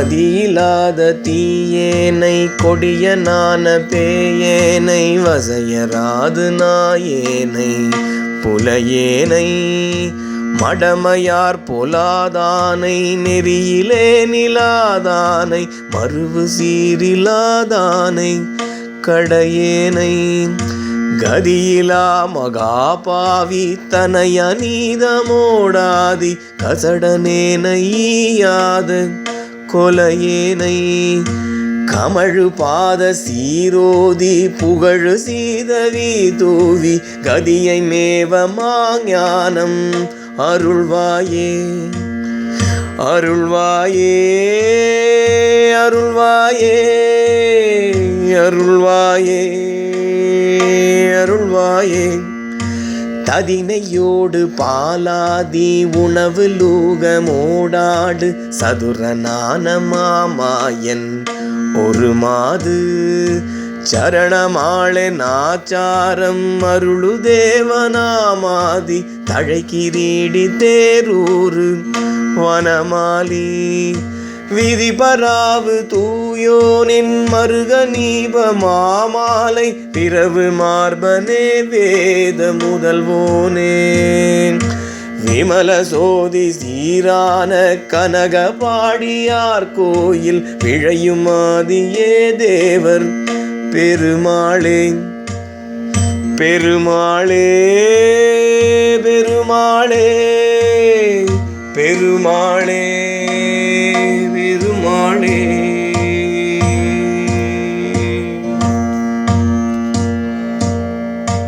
மதியில்லாத தீயேனை கொடியனான பேயேனை வசையராது நாயேனை புலையேனை மடமையார் பொலாதானை நெறியிலே நிலாதானை மறுவு சீரிலாதானை கடையேனை கதியிலா மகாபாவி தனைய நீதமோடாதி கசடனேனையாத கொலையேனை கமழு பாத சீரோதி புகழு சீதவி தூவி கதியை மேவ மாஞானம் அருள்வாயே அருள்வாயே அருள்வாயே அருள்வாயே அருள்வாயே ததினையோடு பாலாதி உணவு லூகமோடாடு சதுரனான மாமாயன் ஒரு மாது சரணமாளே நாச்சாரம் அருளு தேவனாமாதி தழை கிரீடி தேரூரு வனமாலி விதி பராவு தூயோனின் மருக நீப மாமாலை பிறவு மார்பனே வேத முதல்வோனே விமல சோதி சீரான கனக பாடியார் கோயில் விழையுமாதியே தேவர் பெருமாளே பெருமாளே